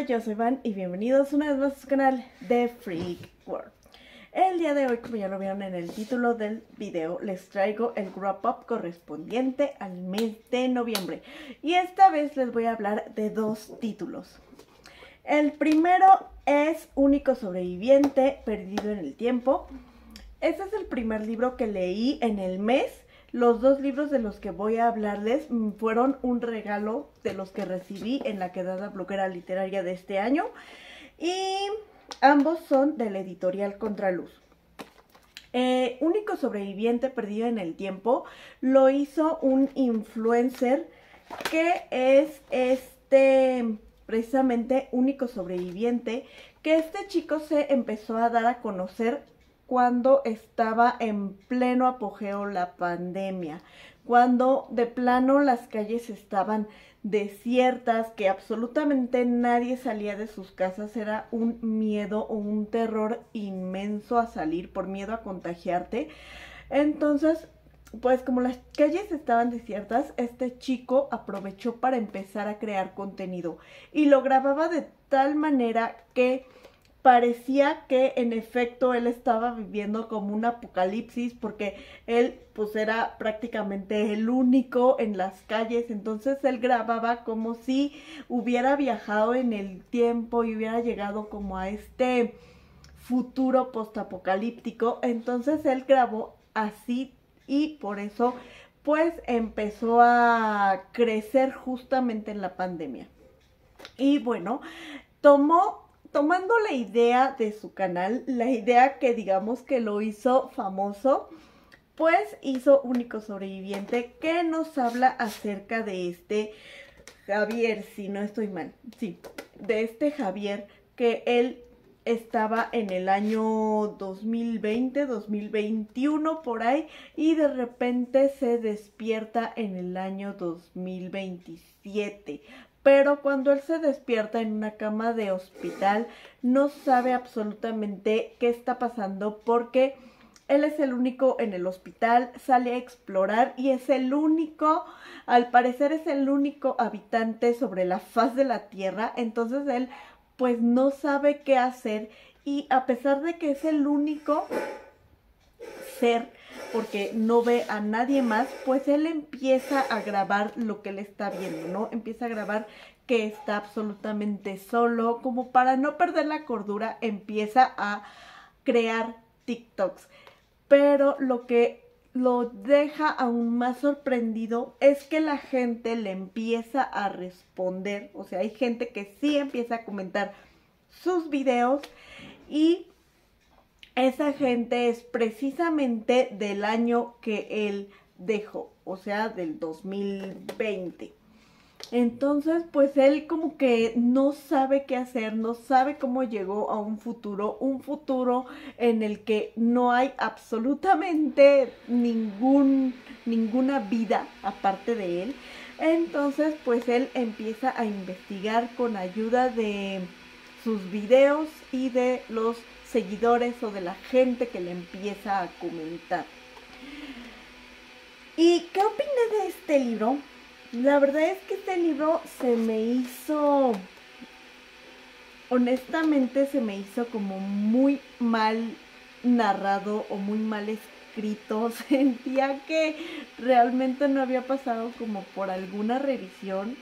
Hola, yo soy Van y bienvenidos una vez más a su canal de Freak World. El día de hoy, como ya lo vieron en el título del video, les traigo el wrap up correspondiente al mes de noviembre. Y esta vez les voy a hablar de dos títulos. El primero es Único Sobreviviente, Perdido en el Tiempo. Este es el primer libro que leí en el mes. Los dos libros de los que voy a hablarles fueron un regalo de los que recibí en la quedada bloguera literaria de este año. Y ambos son de la editorial Contraluz. Único Sobreviviente, Perdido en el Tiempo lo hizo un influencer que es precisamente Único Sobreviviente, que este chico se empezó a dar a conocer cuando estaba en pleno apogeo la pandemia, cuando de plano las calles estaban desiertas, que absolutamente nadie salía de sus casas, era un miedo o un terror inmenso a salir por miedo a contagiarte. Entonces, pues como las calles estaban desiertas, este chico aprovechó para empezar a crear contenido y lo grababa de tal manera que parecía que en efecto él estaba viviendo como un apocalipsis, porque él pues era prácticamente el único en las calles. Entonces él grababa como si hubiera viajado en el tiempo y hubiera llegado como a este futuro postapocalíptico. Entonces él grabó así y por eso pues empezó a crecer justamente en la pandemia. Y bueno, tomando la idea de su canal, la idea que digamos que lo hizo famoso, pues hizo Único Sobreviviente, que nos habla acerca de este Javier, si no estoy mal, sí, de este Javier, que él estaba en el año 2020, 2021 por ahí, y de repente se despierta en el año 2027. Pero cuando él se despierta en una cama de hospital, no sabe absolutamente qué está pasando, porque él es el único en el hospital, sale a explorar y es el único, al parecer es el único habitante sobre la faz de la tierra. Entonces él pues no sabe qué hacer, y a pesar de que es el único ser, porque no ve a nadie más, pues él empieza a grabar lo que él está viendo, ¿no? Empieza a grabar que está absolutamente solo, como para no perder la cordura, empieza a crear TikToks. Pero lo que lo deja aún más sorprendido es que la gente le empieza a responder. O sea, hay gente que sí empieza a comentar sus videos, y esa gente es precisamente del año que él dejó, o sea, del 2020. Entonces, pues él como que no sabe qué hacer, no sabe cómo llegó a un futuro en el que no hay absolutamente ninguna vida aparte de él. Entonces, pues él empieza a investigar con ayuda de sus videos y de los seguidores o de la gente que le empieza a comentar. ¿Y qué opiné de este libro? La verdad es que este libro se me hizo, honestamente se me hizo como muy mal narrado o muy mal escrito. Sentía que realmente no había pasado como por alguna revisión.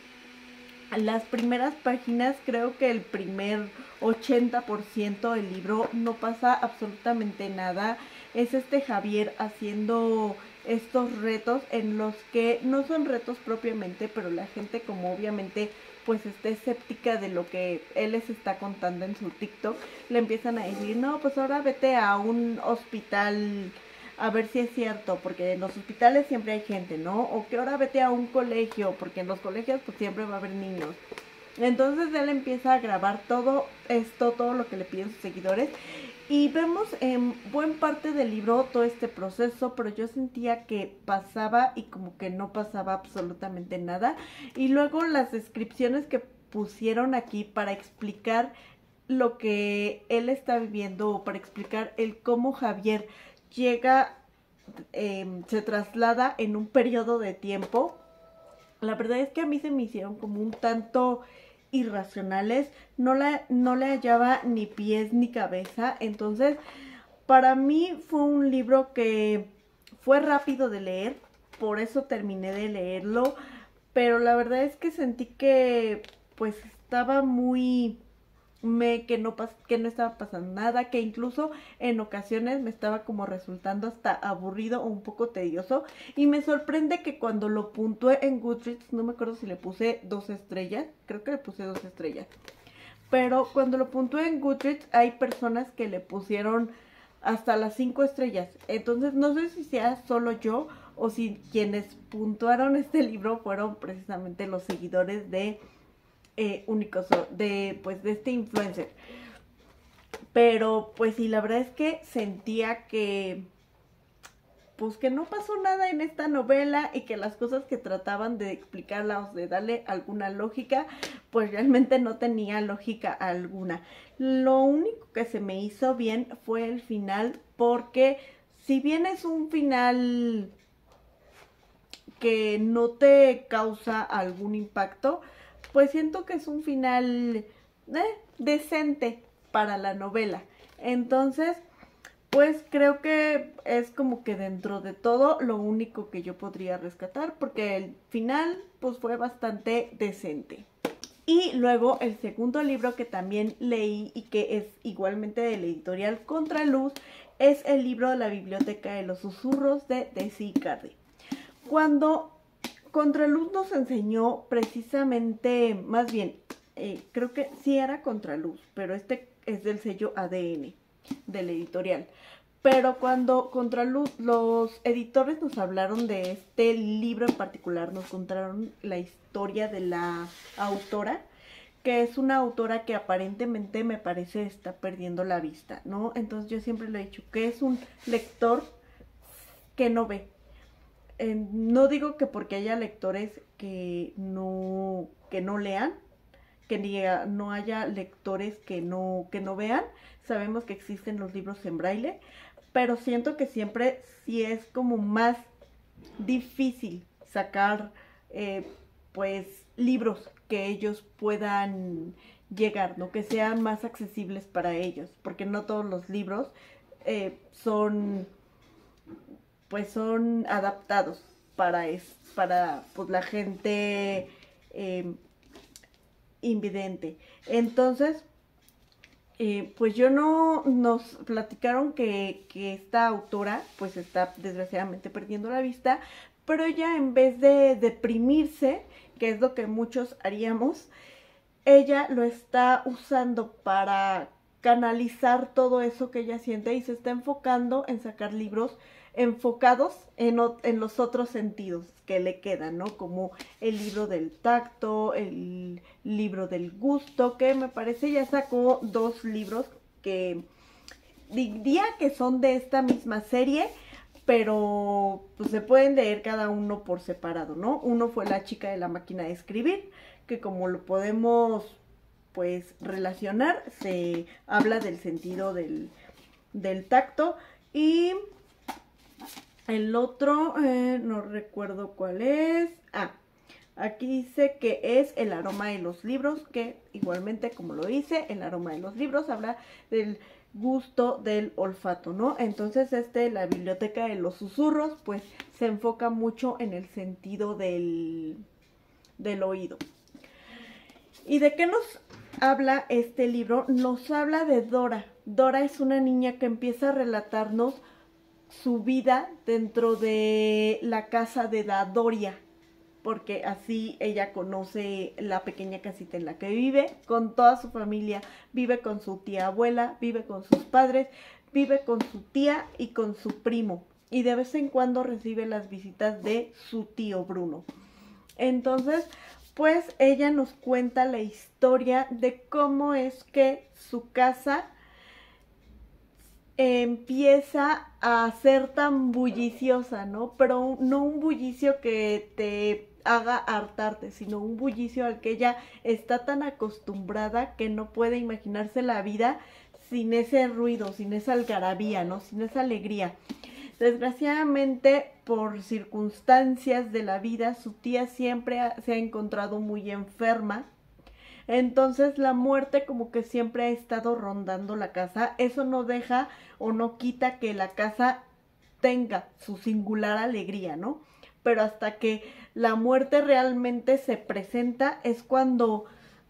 Las primeras páginas, creo que el primer 80% del libro no pasa absolutamente nada. Es este Javier haciendo estos retos en los que no son retos propiamente, pero la gente como obviamente pues está escéptica de lo que él les está contando en su TikTok, le empiezan a decir, no, pues ahora vete a un hospital a ver si es cierto, porque en los hospitales siempre hay gente, ¿no? O que ahora vete a un colegio, porque en los colegios pues siempre va a haber niños. Entonces él empieza a grabar todo esto, todo lo que le piden sus seguidores, y vemos en buen parte del libro todo este proceso, pero yo sentía que pasaba y como que no pasaba absolutamente nada. Y luego las descripciones que pusieron aquí para explicar lo que él está viviendo, o para explicar el cómo Javier llega, se traslada en un periodo de tiempo. La verdad es que a mí se me hicieron como un tanto irracionales, no le hallaba ni pies ni cabeza. Entonces, para mí fue un libro que fue rápido de leer, por eso terminé de leerlo, pero la verdad es que sentí que pues estaba muy que no estaba pasando nada, que incluso en ocasiones me estaba como resultando hasta aburrido o un poco tedioso, y me sorprende que cuando lo puntué en Goodreads, no me acuerdo si le puse 2 estrellas, creo que le puse 2 estrellas, pero cuando lo puntué en Goodreads hay personas que le pusieron hasta las 5 estrellas, entonces no sé si sea solo yo o si quienes puntuaron este libro fueron precisamente los seguidores de únicos de este influencer. Pero pues sí, la verdad es que sentía que pues que no pasó nada en esta novela y que las cosas que trataban de explicarla o de darle alguna lógica, pues realmente no tenía lógica alguna. Lo único que se me hizo bien fue el final, porque si bien es un final que no te causa algún impacto, pues siento que es un final decente para la novela. Entonces, pues creo que es como que dentro de todo lo único que yo podría rescatar, porque el final pues fue bastante decente. Y luego el segundo libro que también leí y que es igualmente de la editorial Contraluz es el libro de la Biblioteca de los Susurros de Desi Cardi. Cuando Contraluz nos enseñó precisamente, más bien, creo que sí era Contraluz, pero este es del sello ADN, de la editorial. Pero cuando Contraluz, los editores nos hablaron de este libro en particular, nos contaron la historia de la autora, que es una autora que aparentemente me parece está perdiendo la vista, ¿no? Entonces yo siempre le he dicho que es un lector que no ve. No digo que porque haya lectores que no lean, que no haya lectores que no vean. Sabemos que existen los libros en braille, pero siento que siempre sí es como más difícil sacar pues libros que ellos puedan llegar, ¿no? Que sean más accesibles para ellos, porque no todos los libros son adaptados para pues la gente invidente. Entonces, pues nos platicaron que esta autora pues está desgraciadamente perdiendo la vista, pero ella en vez de deprimirse, que es lo que muchos haríamos, ella lo está usando para canalizar todo eso que ella siente y se está enfocando en sacar libros enfocados en los otros sentidos que le quedan, ¿no? Como el libro del tacto, el libro del gusto, que me parece ya sacó 2 libros que diría que son de esta misma serie, pero pues se pueden leer cada uno por separado, ¿no? Uno fue La chica de la máquina de escribir, que como lo podemos pues relacionar, se habla del sentido del tacto, y el otro, no recuerdo cuál es. Aquí dice que es El aroma de los libros, que igualmente como lo dice, El aroma de los libros habla del gusto del olfato, ¿no? Entonces la Biblioteca de los Susurros, pues se enfoca mucho en el sentido del oído. ¿Y de qué nos habla este libro? Nos habla de Dora. Dora es una niña que empieza a relatarnos su vida dentro de la casa de la Doria, porque así ella conoce la pequeña casita en la que vive, con toda su familia, vive con su tía abuela, vive con sus padres, vive con su tía y con su primo, y de vez en cuando recibe las visitas de su tío Bruno. Entonces, pues ella nos cuenta la historia de cómo es que su casa empieza a ser tan bulliciosa, ¿no? Pero no un bullicio que te haga hartarte, sino un bullicio al que ella está tan acostumbrada que no puede imaginarse la vida sin ese ruido, sin esa algarabía, ¿no? Sin esa alegría. Desgraciadamente, por circunstancias de la vida, su tía siempre se ha encontrado muy enferma. Entonces la muerte como que siempre ha estado rondando la casa. Eso no deja o no quita que la casa tenga su singular alegría, ¿no? Pero hasta que la muerte realmente se presenta es cuando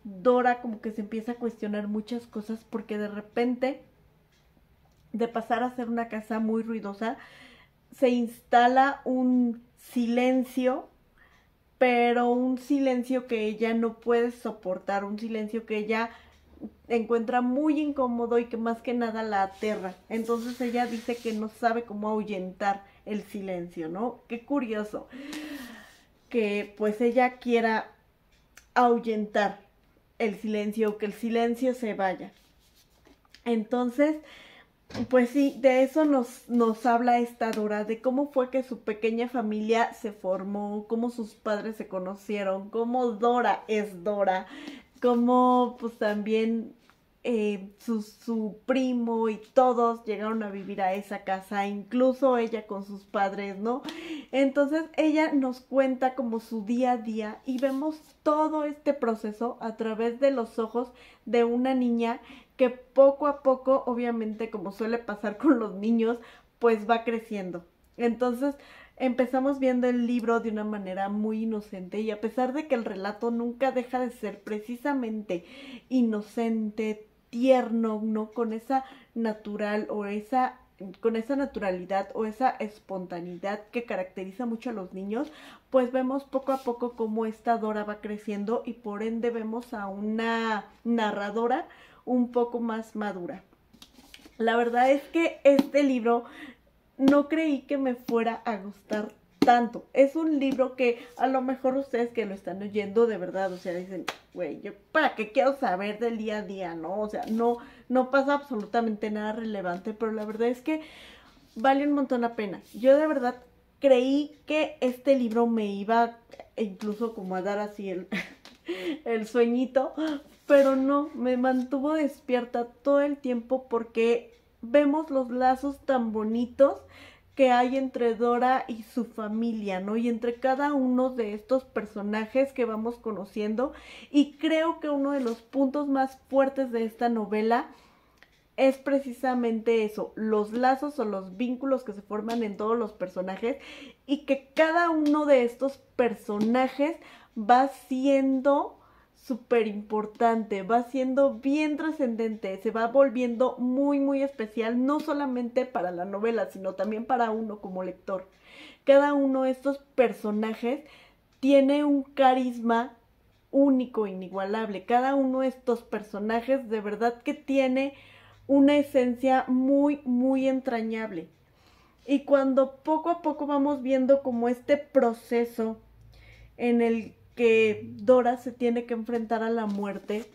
Dora como que se empieza a cuestionar muchas cosas, porque de repente, de pasar a ser una casa muy ruidosa, se instala un silencio, pero un silencio que ella no puede soportar, un silencio que ella encuentra muy incómodo y que más que nada la aterra. Entonces ella dice que no sabe cómo ahuyentar el silencio, ¿no? Qué curioso que pues ella quiera ahuyentar el silencio, que el silencio se vaya. Entonces, pues sí, de eso nos habla esta Dora, de cómo fue que su pequeña familia se formó, cómo sus padres se conocieron, cómo Dora es Dora, cómo pues también su primo y todos llegaron a vivir a esa casa, incluso ella con sus padres, ¿no? Entonces ella nos cuenta como su día a día y vemos todo este proceso a través de los ojos de una niña que poco a poco, obviamente como suele pasar con los niños, pues va creciendo. Entonces empezamos viendo el libro de una manera muy inocente y a pesar de que el relato nunca deja de ser precisamente inocente, tierno, ¿no? Con esa natural o con esa naturalidad o esa espontaneidad que caracteriza mucho a los niños, pues vemos poco a poco cómo esta Dora va creciendo y por ende vemos a una narradora un poco más madura. La verdad es que este libro no creí que me fuera a gustar tanto. Es un libro que a lo mejor ustedes que lo están oyendo de verdad, o sea, dicen, güey, yo para qué quiero saber del día a día, ¿no? O sea, no pasa absolutamente nada relevante, pero la verdad es que vale un montón la pena. Yo de verdad creí que este libro me iba incluso como a dar así el sueñito, pero no, me mantuvo despierta todo el tiempo porque vemos los lazos tan bonitos que hay entre Dora y su familia, ¿no? Y entre cada uno de estos personajes que vamos conociendo. Y creo que uno de los puntos más fuertes de esta novela es precisamente eso, los lazos o los vínculos que se forman en todos los personajes y que cada uno de estos personajes va siendo súper importante, va siendo bien trascendente, se va volviendo muy muy especial, no solamente para la novela, sino también para uno como lector. Cada uno de estos personajes tiene un carisma único, inigualable. Cada uno de estos personajes de verdad que tiene una esencia muy muy entrañable. Y cuando poco a poco vamos viendo como este proceso en el que Dora se tiene que enfrentar a la muerte,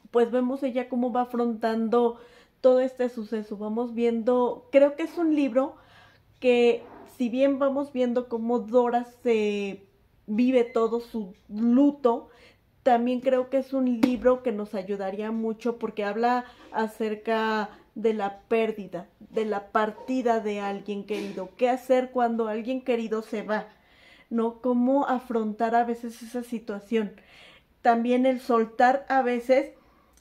pues vemos ella cómo va afrontando todo este suceso. Vamos viendo, creo que es un libro que si bien vamos viendo cómo Dora se vive todo su luto, también creo que es un libro que nos ayudaría mucho porque habla acerca de la pérdida, de la partida de alguien querido. ¿Qué hacer cuando alguien querido se va? ¿No? Cómo afrontar a veces esa situación. También el soltar a veces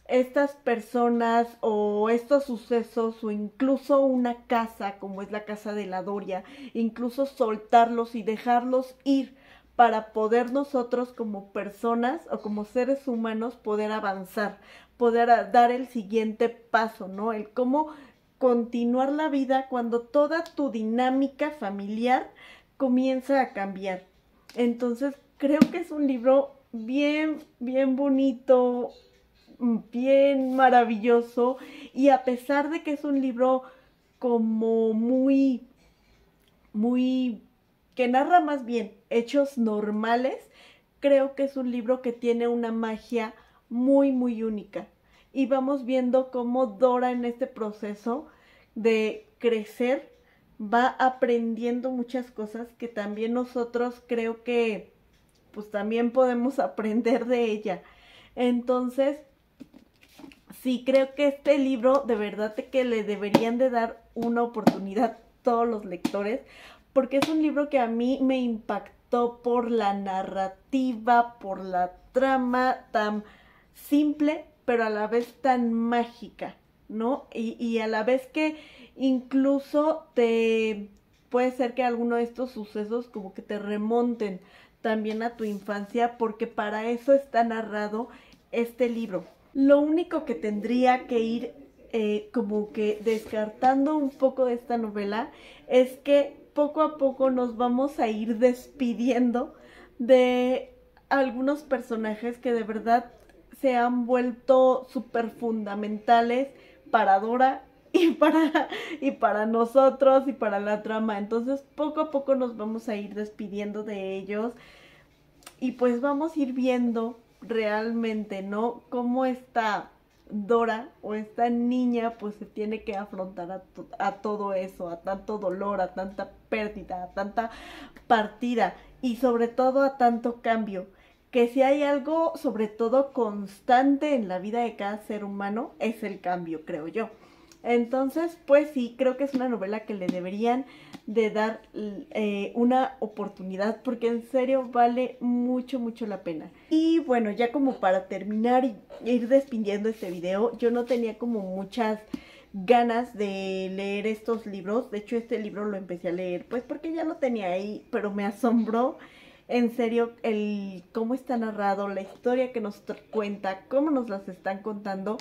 estas personas o estos sucesos o incluso una casa como es la casa de la Doria, incluso soltarlos y dejarlos ir para poder nosotros como personas o como seres humanos poder avanzar, poder dar el siguiente paso, ¿no? El cómo continuar la vida cuando toda tu dinámica familiar comienza a cambiar. Entonces creo que es un libro bien, bien bonito, bien maravilloso y a pesar de que es un libro como muy, muy, que narra más bien hechos normales, creo que es un libro que tiene una magia muy, muy única. Y vamos viendo cómo Dora en este proceso de crecer va aprendiendo muchas cosas que también nosotros creo que pues también podemos aprender de ella. Entonces, sí, creo que este libro de verdad que le deberían de dar una oportunidad todos los lectores, porque es un libro que a mí me impactó por la narrativa, por la trama tan simple, pero a la vez tan mágica, ¿no? Y a la vez que incluso te puede ser que alguno de estos sucesos como que te remonten también a tu infancia, porque para eso está narrado este libro. Lo único que tendría que ir como que descartando un poco de esta novela es que poco a poco nos vamos a ir despidiendo de algunos personajes que de verdad se han vuelto súper fundamentales para Dora y para nosotros y para la trama. Entonces poco a poco nos vamos a ir despidiendo de ellos y pues vamos a ir viendo realmente, ¿no? Cómo esta Dora o esta niña pues se tiene que afrontar a todo eso, a tanto dolor, a tanta pérdida, a tanta partida y sobre todo a tanto cambio. Que si hay algo sobre todo constante en la vida de cada ser humano es el cambio, creo yo. Entonces, pues sí, creo que es una novela que le deberían de dar una oportunidad porque en serio vale mucho, mucho la pena. Y bueno, ya como para terminar y ir despidiendo este video, yo no tenía como muchas ganas de leer estos libros. De hecho, este libro lo empecé a leer pues porque ya lo tenía ahí, pero me asombró en serio el cómo está narrado, la historia que nos cuenta, cómo nos las están contando.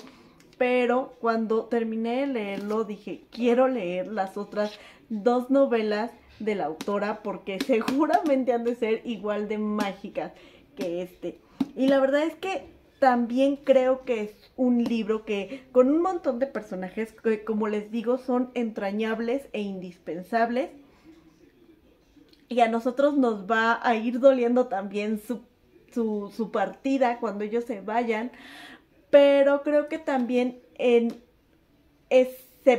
Pero cuando terminé de leerlo dije, quiero leer las otras 2 novelas de la autora porque seguramente han de ser igual de mágicas que este. Y la verdad es que también creo que es un libro que con un montón de personajes que, como les digo, son entrañables e indispensables. Y a nosotros nos va a ir doliendo también su partida cuando ellos se vayan. Pero creo que también se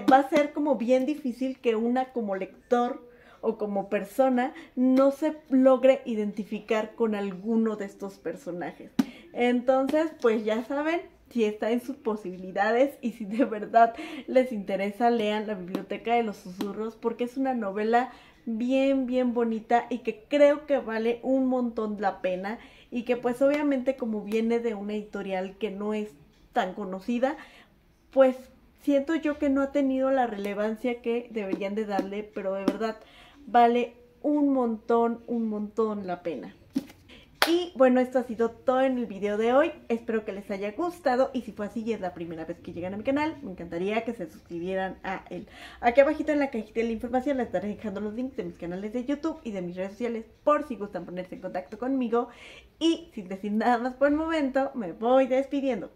va a ser como bien difícil que una como lector o como persona no se logre identificar con alguno de estos personajes. Entonces, pues ya saben, si está en sus posibilidades y si de verdad les interesa, lean La Biblioteca de los Susurros porque es una novela bien, bien bonita y que creo que vale un montón la pena y que pues obviamente como viene de una editorial que no es tan conocida, pues siento yo que no ha tenido la relevancia que deberían de darle, pero de verdad vale un montón la pena. Y bueno, esto ha sido todo en el video de hoy. Espero que les haya gustado y si fue así y es la primera vez que llegan a mi canal, me encantaría que se suscribieran a él. Aquí abajito en la cajita de la información les estaré dejando los links de mis canales de YouTube y de mis redes sociales por si gustan ponerse en contacto conmigo. Y sin decir nada más por el momento, me voy despidiendo.